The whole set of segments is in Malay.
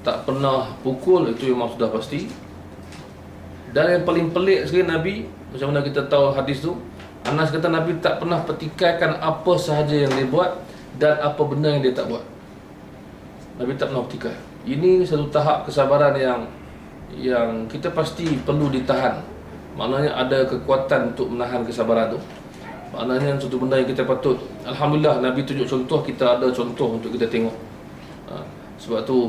tak pernah pukul, itu memang sudah pasti. Dan yang paling pelik sekali Nabi, macam mana kita tahu hadis tu, Anas kata Nabi tak pernah pertikaikan apa sahaja yang dia buat dan apa benda yang dia tak buat. Nabi tak pernah pertikai. Ini satu tahap kesabaran yang kita pasti perlu ditahan. Maknanya ada kekuatan untuk menahan kesabaran tu. Maknanya satu benda yang kita patut, alhamdulillah Nabi tunjuk contoh, kita ada contoh untuk kita tengok. Sebab tu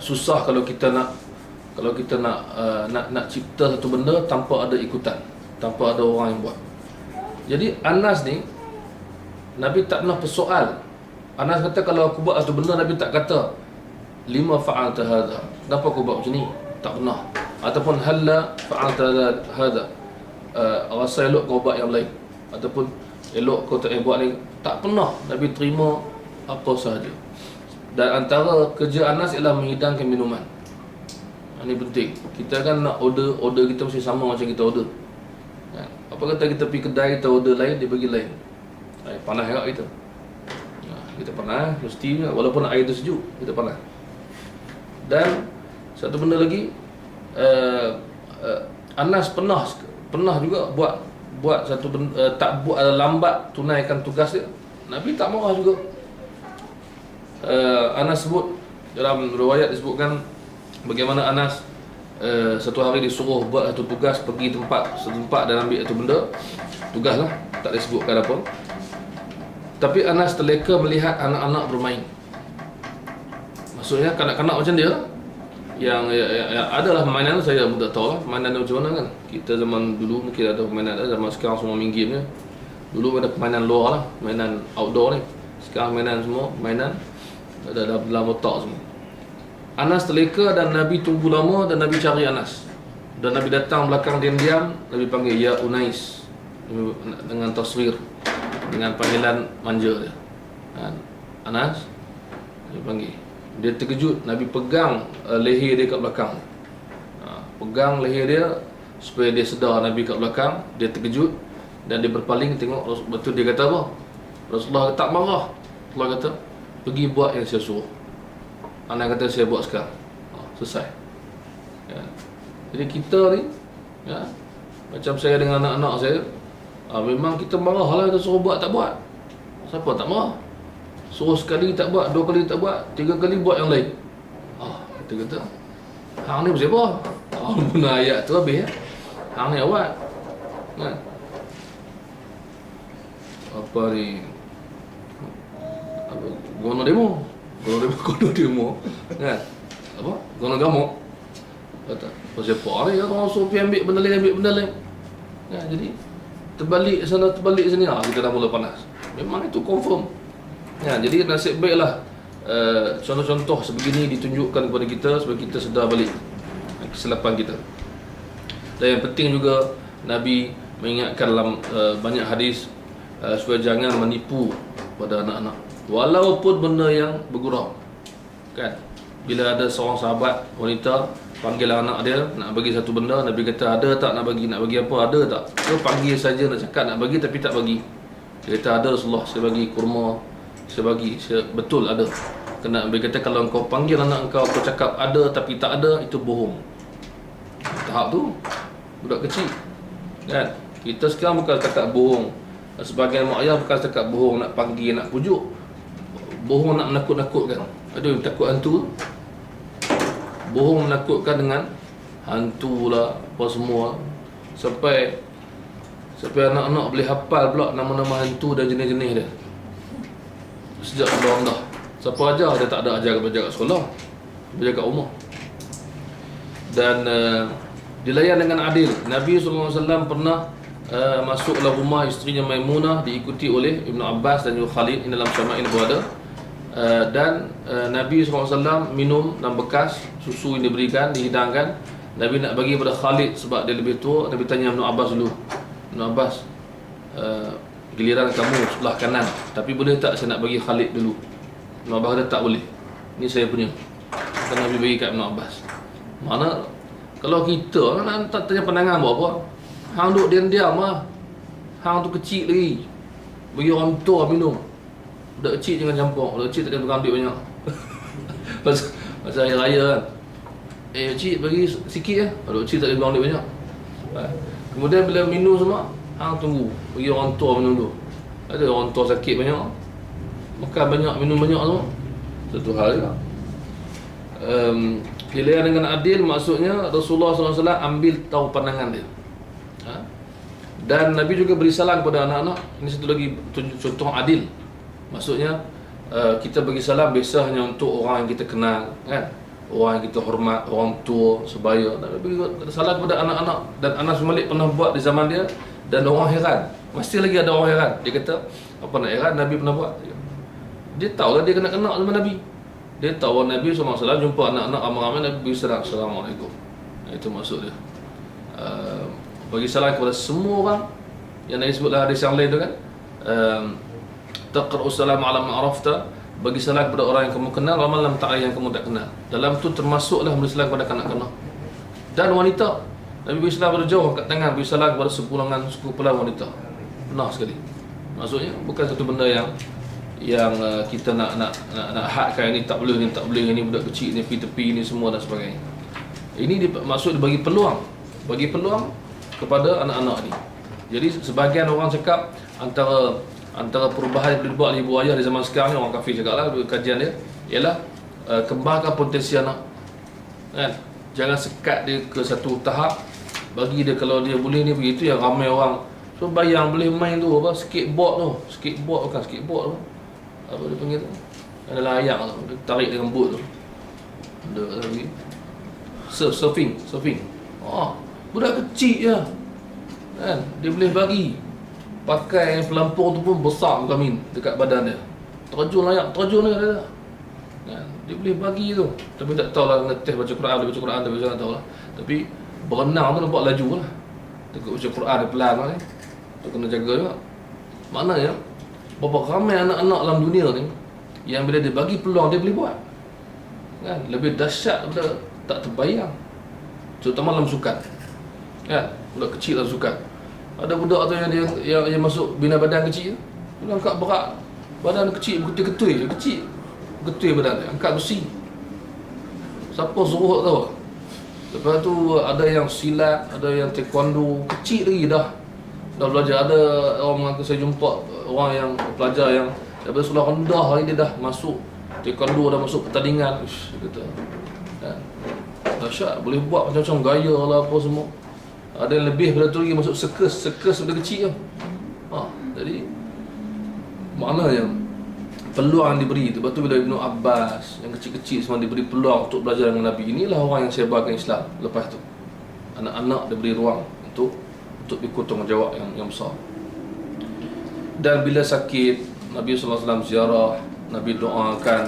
susah kalau kita nak nak cipta satu benda tanpa ada ikutan, tanpa ada orang yang buat. Jadi Anas ni Nabi tak pernah persoal. Anas kata kalau aku buat satu benda, Nabi tak kata lima fa'alta hadha, kenapa aku buat macam ni? Tak pernah. Ataupun halla fa'alta hadha, rasa elok kau buat yang lain, ataupun elok kau tak buat ni. Tak pernah Nabi terima apa sahaja. Dan antara kerja Anas ialah menghidangkan minuman. Ini penting. Kita kan nak order kita mesti sama macam kita order. Apa kata kita pergi kedai, kita order lain, dia bagi lain. Panas agak kita. Kita panas, mesti walaupun air tu sejuk, kita panas. Dan satu benda lagi, Anas pernah juga buat satu benda, tak buat, lambat tunaikan tugas dia. Nabi tak marah juga. Anas sebut dalam riwayat disebutkan bagaimana Anas satu hari disuruh buat satu tugas, pergi setempat dan ambil satu benda, tugas lah, tak disebutkan apa. Tapi Anas terleka melihat anak-anak bermain. Maksudnya kanak-kanak macam dia, yang adalah permainan, saya pun tak tahu lah permainan dia macam mana kan. Kita zaman dulu mungkin ada permainan, zaman sekarang semua minggir je. Dulu ada permainan luar lah, mainan outdoor ni. Sekarang mainan semua, mainan dalam otak semua. Anas terleka dan Nabi tunggu lama dan Nabi cari Anas. Dan Nabi datang belakang diam-diam, Nabi panggil ya Unais dengan tasghir, dengan panggilan manja dia. Anas, Nabi panggil. Dia terkejut, Nabi pegang leher dia kat belakang. Pegang leher dia supaya dia sedar Nabi kat belakang. Dia terkejut dan dia berpaling tengok. Betul dia kata apa? Rasulullah tak marah. Rasulullah kata, pergi buat yang saya suruh. Anak kata saya buat sekarang. Selesai. Jadi kita ni, macam saya dengan anak-anak saya, memang kita marah lah, kita suruh buat tak buat. Siapa tak marah? Suruh sekali tak buat, 2 kali tak buat, 3 kali buat yang lain. Kita kata, hang ni bersiapa? Guna ayat tu habis ya. Hang ni awak. Apa ni? Gono demo kan? Apa? Gono gamuk. Kata, siapa ni orang suruh pergi ambil benda lain. Jadi terbalik sana terbalik sini, kita dah mula panas. Memang itu confirm. Jadi nasib baiklah contoh-contoh sebegini ditunjukkan kepada kita supaya kita sedar balik kesilapan kita. Dan yang penting juga Nabi mengingatkan dalam banyak hadis supaya jangan menipu pada anak-anak, walaupun benda yang bergurau. Kan? Bila ada seorang sahabat wanita panggil anak dia nak bagi satu benda, Nabi kata ada tak nak bagi apa, ada tak? Dia panggil saja nak cakap nak bagi tapi tak bagi. Dia kata ada Rasulullah, saya bagi kurma, saya bagi, betul ada. Kena Nabi kata kalau engkau panggil anak engkau cakap ada tapi tak ada, itu bohong. Tahap tu budak kecil. Kan? Kita sekarang bukan cakap bohong. Sebagian mak ayah bukan cakap bohong nak panggil, nak pujuk. Bohong nak menakut-nakutkan. Aduh, takut hantu. Bohong menakutkan dengan hantu lah, apa semua. Sampai anak-anak boleh hafal pula nama-nama hantu dan jenis-jenis dia. Sejak sebelum dah. Siapa ajar, dia tak ada ajar kat sekolah. Dia kat rumah. Dan dilayan dengan adil. Nabi SAW pernah masuk dalam rumah isterinya Maimunah, diikuti oleh Ibn Abbas dan juga Khalid. Ini dalam Syama'il berada. Dan Nabi SAW minum dalam bekas susu yang diberikan, dihidangkan. Nabi nak bagi pada Khalid sebab dia lebih tua. Nabi tanya Ibn Abbas dulu, Ibn Abbas, giliran kamu sebelah kanan, tapi boleh tak saya nak bagi Khalid dulu? Ibn Abbas kata tak boleh, ni saya punya. Dan Nabi bagi kat Ibn Abbas. Mana kalau kita nak tanya pandangan buat apa? Hang duduk diam-diam lah. Hang tu kecil lagi, bagi orang tua minum. Budak kecil jangan campur. Budak kecil tak kena tukang ambil banyak. Masa hari raya kan, cik bagi sikit lah. Aduh, cik tak boleh buang duit banyak. Kemudian bila minum semua, hang tunggu, bagi orang tua minum dulu. Ada orang tua sakit banyak, makan banyak, minum banyak semua. Satu hal juga. Pilihan dengan adil maksudnya Rasulullah SAW ambil tahu pandangan dia. Dan Nabi juga beri salam kepada anak-anak. Ini satu lagi contoh adil. Maksudnya kita bagi salam biasa hanya untuk orang yang kita kenal, kan? Orang yang kita hormat, orang tua, sebaya. Nabi beri salam kepada anak-anak. Dan Anas bin Malik pernah buat di zaman dia. Dan orang heran. Masih lagi ada orang heran. Dia kata, apa nak heran, Nabi pernah buat. Dia tahu lah dia kena-kena sama Nabi. Dia tahu Nabi SAW jumpa anak-anak ramai-ramai, Nabi beri salam, Assalamualaikum. Itu maksud dia. Bagi salam kepada semua orang. Yang Nabi sebutlah hadis yang lain tu kan. Taqra'u salam ala ma'arafta. Bagi salam kepada orang yang kamu kenal, wa lam ta'ala yang kamu tak kenal. Dalam tu termasuklah beri salam kepada kanak-kanak. Dan wanita. Nabi beri salam kepada jauh, angkat tangan, beri salam kepada sekumpulan wanita. Benar sekali. Maksudnya bukan satu benda yang kita nak hadkan, ini tak boleh, ini tak boleh, ini budak kecil, ini tepi, ini semua dan sebagainya. Ini maksud bagi peluang kepada anak-anak ni. Jadi sebahagian orang cakap antara perubahan yang dibuat oleh ibu ayah di zaman sekarang ni, orang kafir cakaplah kajian dia ialah kembangkan potensi anak. Kan? Jangan sekat dia ke satu tahap, bagi dia kalau dia boleh ni begitu yang ramai orang. So bayang boleh main tu apa skateboard tu. Apa dia panggil tu? Ada layak tu, dia tarik dengan boat tu. Ada lagi. Surfing. Budak kecil je. Kan? Dia boleh bagi. Pakai pelampung tu pun besar kami dekat badan dia. Terjun dia ada. Kan? Dia boleh bagi tu. Tapi tak tahulah ngeteh baca Quran, dia baca Quran tapi tak tahulah. Tapi berenang tu nampak laju lah. Tekuk baca Quran dia pelan lah ni. Tu kena jaga juga. Maknanya berapa ramai anak-anak dalam dunia ni yang bila dia bagi peluang dia boleh buat. Kan? Lebih dahsyat daripada tak terbayang. Terutama dalam sukan. Kan? Budak kecil dalam sukan. Ada budak tu yang masuk bina badan kecil. Dia angkat berat. Badan kecil, ketui badan dia. Angkat besi. Siapa suruh tahu? Lepas tu ada yang silat, ada yang taekwondo. Kecil lagi dah belajar. Ada orang mengaku, saya jumpa orang yang pelajar yang daripada sekolah rendah hari dia dah masuk taekwondo, dah masuk pertandingan. Dia kata kan? Dahsyat, boleh buat macam-macam gaya lah apa semua. Ada yang lebih daripada tu lagi masuk serkes benda kecil je. Jadi maknanya peluang yang diberi. Sebab tu bila Ibnu Abbas yang kecil-kecil semua diberi peluang untuk belajar dengan Nabi. Inilah orang yang sebarkan Islam. Lepas tu anak-anak diberi ruang untuk ikut tanggungjawab yang besar. Dan bila sakit, Nabi SAW ziarah, Nabi doakan,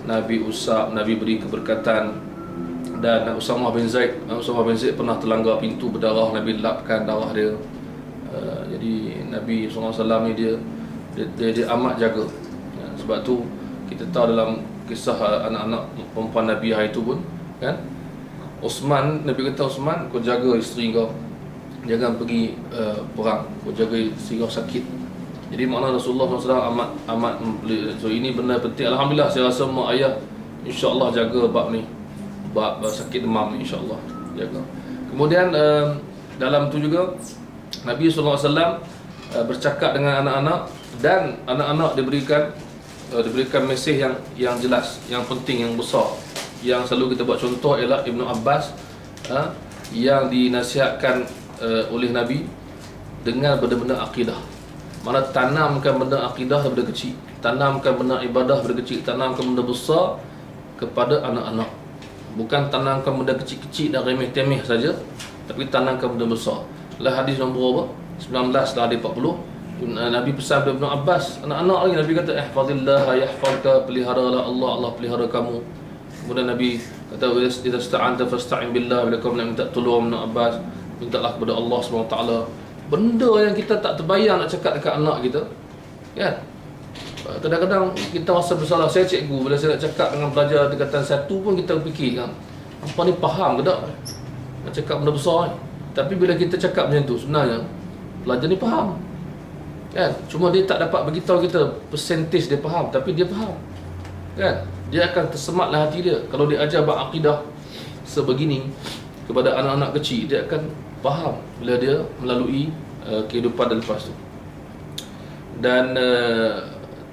Nabi usap, Nabi beri keberkatan. Dan Usamah bin Zaid pernah terlanggar pintu berdarah, Nabi lapkan darah dia. Jadi Nabi SAW ni dia amat jaga. Sebab tu kita tahu dalam kisah anak-anak perempuan Nabi hari tu pun kan, Osman, Nabi kata, Osman, kau jaga isteri kau, jangan pergi perang, kau jaga isteri kau sakit. Jadi makna Rasulullah SAW amat so ini benda penting. Alhamdulillah, saya rasa mak ayah insya-Allah jaga bab ni, bab sakit demam ni, insya-Allah jaga. Kemudian dalam tu juga Nabi SAW bercakap dengan anak-anak, dan anak-anak diberikan mesej yang jelas, yang penting, yang besar. Yang selalu kita buat contoh ialah Ibnu Abbas yang dinasihatkan oleh Nabi dengan benda-benda akidah. Mana tanamkan benda akidah daripada kecil, tanamkan benda ibadah daripada kecil, tanamkan benda besar kepada anak-anak. Bukan tanamkan benda kecil-kecil dan remeh-temeh saja, tapi tanamkan benda besar. Lah hadis nombor 19 dah ada 40. Nabi pesan kepada Ibnu Abbas, anak-anak lagi, Nabi kata ihfazillah yahfazka, peliharalah Allah, Allah pelihara kamu. Kemudian Nabi kata idza sta'anta fasta'in billah, bila kau nak minta tolong Ibnu Abbas, mintalah kepada Allah SWT. Benda yang kita tak terbayang nak cakap dekat anak kita, kan? Kadang-kadang kita rasa bersalah. Saya cikgu, bila saya nak cakap dengan pelajar tingkatan 1 pun kita fikir kan, apa ni faham ke tak nak cakap benda besar ni? Tapi bila kita cakap macam tu, sebenarnya pelajar ni faham, kan? Cuma dia tak dapat beritahu kita persentage dia faham, tapi dia faham, kan? dia akan tersematlah hati dia. Kalau dia ajar berakidah sebegini kepada anak-anak kecil, dia akan faham bila dia melalui kehidupan dan lepas tu. Dan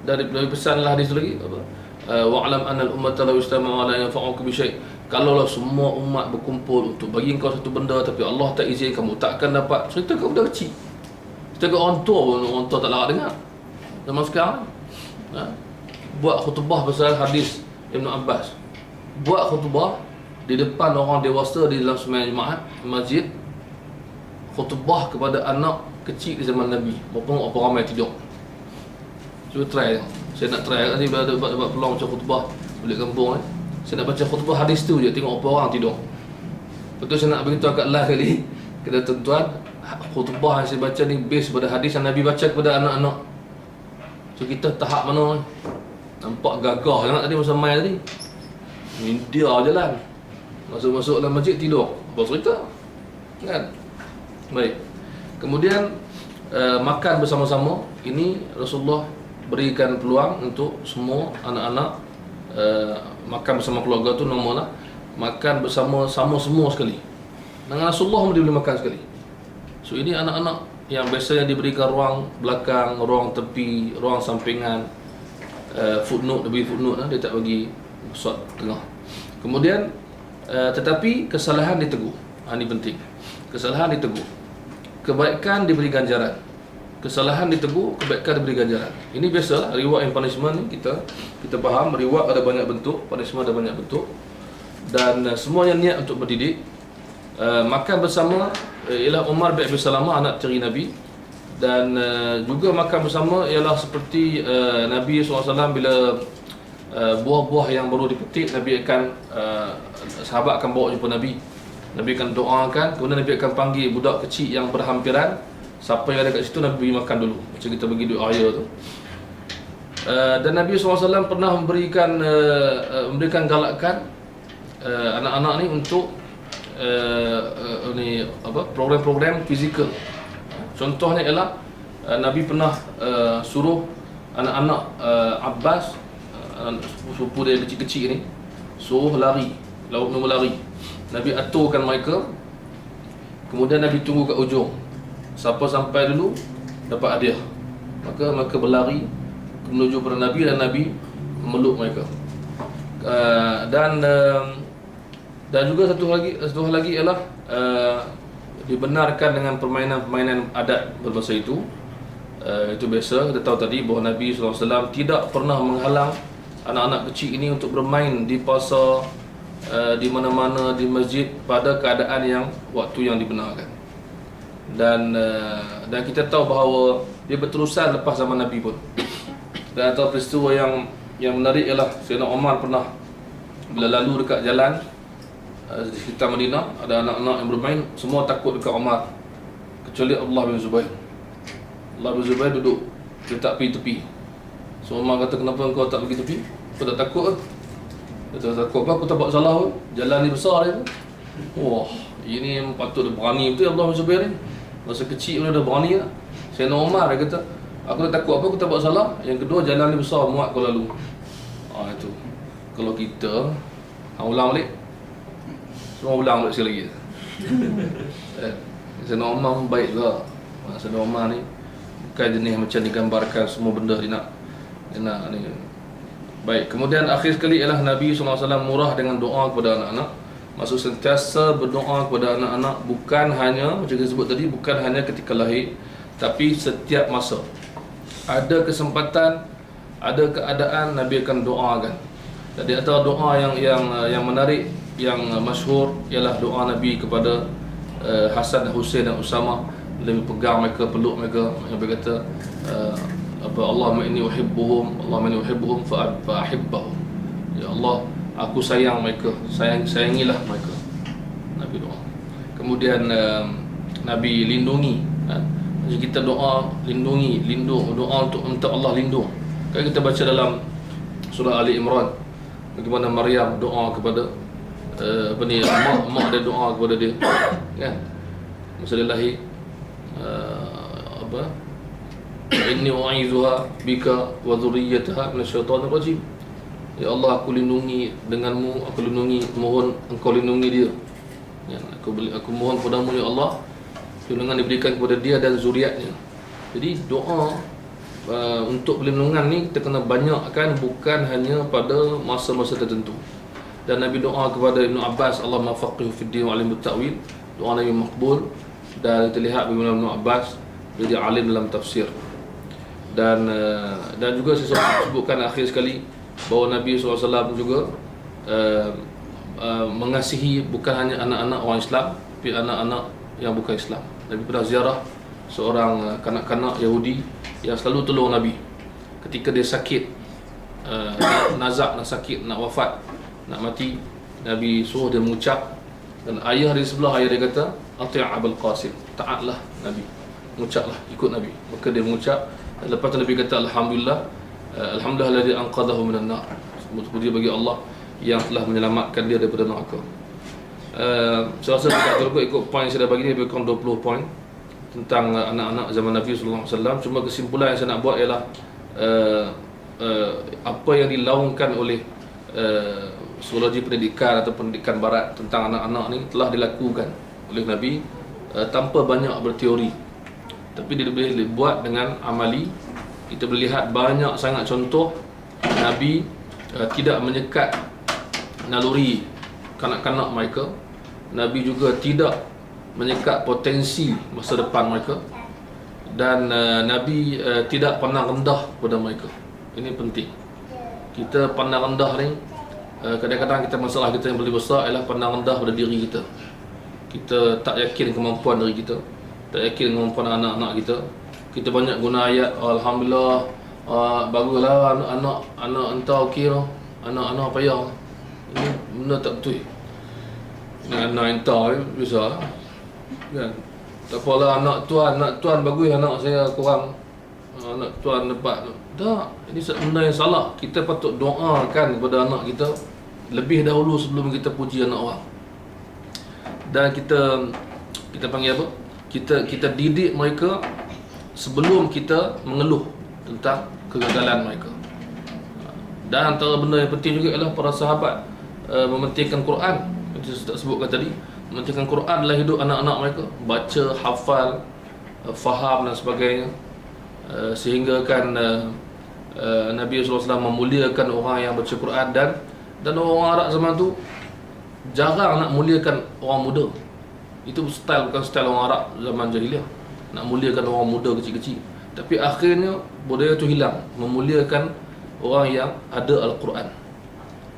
dari pesanlah hadis tu lagi apa? Wa'lam anna al-ummata law istama'u ala yanfa'uka bi syai'. Kalaulah semua umat berkumpul untuk bagi engkau satu benda tapi Allah tak izin, kamu takkan dapat. Cerita kat budak kecil, cerita kat orang tua pun orang tua tak larat dengar zaman sekarang. Buat khutbah pasal hadis Ibn Abbas, buat khutbah di depan orang dewasa di dalam sembahyang Jumaat masjid, khutbah kepada anak kecil di zaman Nabi. Berapa ramai tidur. Cuba try. Saya nak try nanti dapat peluang macam khutbah balik kampung saya nak baca khutbah hadis tu je, tengok apa orang tidur. Betul saya nak beritahu kat live kali kepada tuan-tuan, khutbah yang saya baca ni base pada hadis yang Nabi baca kepada anak-anak. So kita tahap mana? Nampak gagah sangat tadi masa main tadi. Media jalan. Masuk-masuk dalam masjid tidur. Apa cerita? Kan? Baik. Kemudian makan bersama-sama. Ini Rasulullah berikan peluang untuk semua anak-anak makan bersama keluarga tu normal lah. Makan bersama-sama semua sekali. Dengan Rasulullah dia boleh makan sekali. So ini anak-anak yang biasanya diberikan ruang belakang, ruang tepi, ruang sampingan, footnote, dia bagi footnote lah, dia tak bagi shot tengah. Kemudian tetapi kesalahan ditegur. Ini penting. Kesalahan ditegur. Kebaikan diberi ganjaran. Kesalahan ditegur, kebaikan diberi ganjaran. Ini biasalah reward and punishment ni, kita faham reward ada banyak bentuk, punishment ada banyak bentuk. Dan semuanya niat untuk mendidik. Makan bersama ialah Umar bin Abi Salamah, anak tiri Nabi. Dan juga makan bersama ialah seperti Nabi SAW bila buah-buah yang baru dipetik, Nabi akan sahabat akan bawa jumpa Nabi. Nabi akan doakan, kemudian Nabi akan panggil budak kecil yang berhampiran. Siapa yang ada kat situ Nabi beri makan dulu. Macam kita bagi duit raya tu. Dan Nabi SAW pernah memberikan galakan anak-anak ni untuk program-program fizikal. Contohnya ialah Nabi pernah suruh anak-anak Abbas, sepupu dia kecil-kecil ni, suruh lari, nombor lari. Nabi aturkan mereka. Kemudian Nabi tunggu kat ujung. Siapa sampai dulu dapat hadiah. Maka mereka berlari menuju pada Nabi dan Nabi memeluk mereka. Dan juga satu hal lagi ialah dibenarkan dengan permainan adat berbahasa itu. Itu biasa kita tahu tadi bahawa Nabi SAW tidak pernah menghalang anak-anak kecil ini untuk bermain di pasar, di mana-mana, di masjid pada keadaan yang waktu yang dibenarkan. Dan kita tahu bahawa dia berterusan lepas zaman Nabi pun. Dan antara peristiwa yang menarik ialah Sayyidina Umar pernah bila lalu dekat jalan di sekitar Madinah, ada anak-anak yang bermain, semua takut dekat Umar kecuali Abdullah bin Zubair. Abdullah bin Zubair duduk, dia tak pergi tepi. So Umar kata, kenapa engkau tak pergi tepi? Kau tak takut ke? Dia tak takut apa? Aku tak buat salah pun. Jalan ni besar dia. Wah, ini patut dia berani betul Abdullah bin Zubair ni. Masa kecil pun dah berani lah. Sayyidina Umar dia kata, aku tak takut apa, aku tak buat salah. Yang kedua, jalan ni besar, muat kau lalu. Itu. Kalau kita ulang balik, semua ulang balik sekali lagi. Sayyidina Umar baik juga. Sayyidina Umar ni bukan jenis macam digambarkan semua benda dia nak ni. Baik, kemudian akhir sekali ialah Nabi SAW murah dengan doa kepada anak-anak. Maksud sentiasa berdoa kepada anak-anak, bukan hanya macam kita sebut tadi, bukan hanya ketika lahir, tapi setiap masa. Ada kesempatan, ada keadaan, Nabi akan doakan. Jadi antara doa yang menarik, yang masyhur ialah doa Nabi kepada Hasan, Husain dan Usamah. Nabi pegang mereka, peluk mereka. Nabi kata Allahumma inni uhibbuhum fa ahibbahum. Ya Allah, aku sayang mereka, sayangilah mereka. Nabi doa. Kemudian Nabi lindungi. Jadi kita doa doa untuk minta Allah lindung. Kalau kita baca dalam surah Ali Imran, bagaimana Maryam doa kepada mak dia doa kepada dia, kan? Masa dia lahir, inni u'izuha bika wa dhurriyyataha minasyaitanir rajim. Ya Allah, aku lindungi denganmu, aku lindungi, mohon engkau lindungi dia. Ya, aku mohon padamu ya Allah, perlindungan diberikan kepada dia dan zuriatnya. Jadi doa untuk perlindungan ni kita kena banyakkan, bukan hanya pada masa-masa tertentu. Dan Nabi doa kepada Ibn Abbas, Allahumma faqihhu fid din wa 'allimhu ta'wil. Doa Nabi makbul. Dan kita lihat bagaimana Ibn Abbas jadi alim dalam tafsir. Dan juga saya sebutkan akhir sekali bahawa Nabi SAW juga mengasihi bukan hanya anak-anak orang Islam, tapi anak-anak yang bukan Islam. Nabi pernah ziarah seorang kanak-kanak Yahudi yang selalu tolong Nabi ketika dia sakit, nazak, nak sakit, nak wafat, nak mati. Nabi suruh dia mengucap, dan ayah di sebelah, ayah dia kata, Ati' Abul Qasim, taatlah Nabi, mengucaplah, ikut Nabi. Maka dia mengucap, dan lepas tu Nabi kata, Alhamdulillah, alhamdulillah alladhi anqadhahu minan nar. Puji bagi Allah yang telah menyelamatkan dia daripada neraka. Saya rasa tak terlalu ikut poin yang saya dah bagi ni, lebih kurang 20 poin tentang anak-anak zaman Nabi SAW. Cuma kesimpulan yang saya nak buat ialah apa yang dilaungkan oleh psikologi pendidikan atau pendidikan barat tentang anak-anak ni telah dilakukan oleh Nabi tanpa banyak berteori, tapi dia boleh buat dengan amali. Kita boleh lihat banyak sangat contoh Nabi tidak menyekat naluri kanak-kanak mereka. Nabi juga tidak menyekat potensi masa depan mereka, dan Nabi tidak pandang rendah pada mereka. Ini penting. Kita pandang rendah ni, kadang-kadang kita masalah kita yang paling besar ialah pandang rendah pada diri kita. Kita tak yakin kemampuan diri kita, tak yakin kemampuan anak-anak kita. Kita banyak guna ayat, Alhamdulillah, baguslah anak entah okey lah, anak payah. Ini benda tak betul. Anak entah bisa kan. Tak apalah, anak tuan bagus, anak saya kurang, anak tuan dapat. Tak, ini benda yang salah. Kita patut doakan kepada anak kita lebih dahulu sebelum kita puji anak orang. Dan kita panggil apa? Kita didik mereka sebelum kita mengeluh tentang kegagalan mereka. Dan antara benda yang penting juga ialah para sahabat mementingkan Quran. Kita sebutkan tadi, mementingkan Quran dalam hidup anak-anak mereka, baca, hafal, faham dan sebagainya. Sehingga kan Nabi SAW memuliakan orang yang baca Quran, dan orang Arab zaman tu jarang nak muliakan orang muda. Itu bukan style orang Arab zaman jahiliah, nak muliakan orang muda kecil-kecil. Tapi akhirnya budaya tu hilang, memuliakan orang yang ada Al-Quran,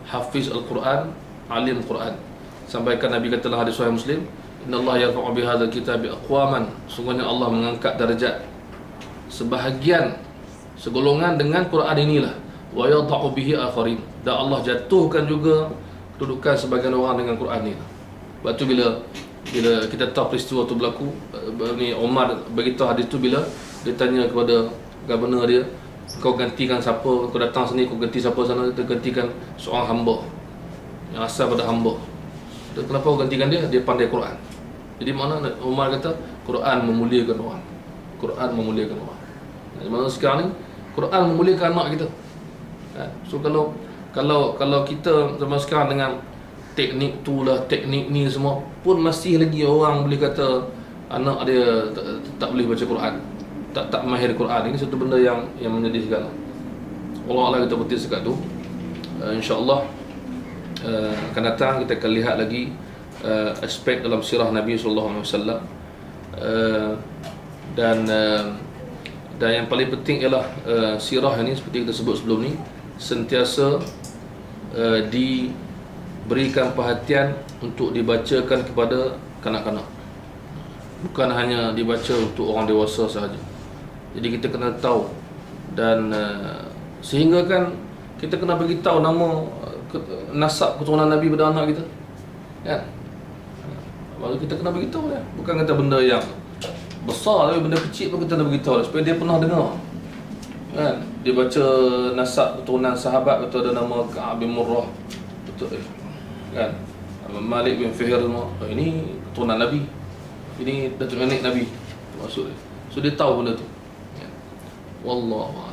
hafiz Al-Quran, alim Quran. Sampaikan Nabi kata dalam hadis Sahih Muslim, Innallaha yarfa'u bihadzal kitabi aqwaman, sungguhnya Allah mengangkat darjat sebahagian segolongan dengan Quran inilah, wa yadha'u bihi akharin, dan Allah jatuhkan juga kedudukan sebagian orang dengan Quran ini. Lepas tu bila kita tahu peristiwa tu berlaku, ni Umar beritahu hadis tu bila dia tanya kepada governor dia, kau gantikan siapa, kau datang sini kau ganti siapa sana. Dia gantikan seorang hamba yang asal pada hamba. Kenapa kau gantikan dia? Dia pandai Quran. Jadi mana Umar kata Quran memuliakan orang, Quran memuliakan orang. Di mana sekarang ni Quran memuliakan anak kita. So kalau kita zaman sekarang dengan teknik tu lah, teknik ni semua, pun masih lagi orang boleh kata anak dia tak boleh baca Quran, tak mahir Quran. Ini satu benda yang menyedihkan. Allah kita berhenti sekat tu. InsyaAllah akan datang kita akan lihat lagi aspek dalam sirah Nabi SAW. Dan yang paling penting ialah sirah ini seperti kita sebut sebelum ni, sentiasa diberikan perhatian untuk dibacakan kepada kanak-kanak, bukan hanya dibaca untuk orang dewasa sahaja. Jadi kita kena tahu, dan sehingga kan kita kena beritahu nama nasab keturunan Nabi pada anak kita, kan? Baru kita kena beritahu ya. Bukan kata benda yang besar, tapi benda kecil pun kita kena beritahu supaya dia pernah dengar, kan? Dia baca nasab keturunan sahabat, betul ada nama Ka'ab bin Murrah, betul kan? Malik bin Fihr, ini keturunan Nabi, ini datuk nenek Nabi, maksud dia. So dia tahu benda tu, ya. Wallahu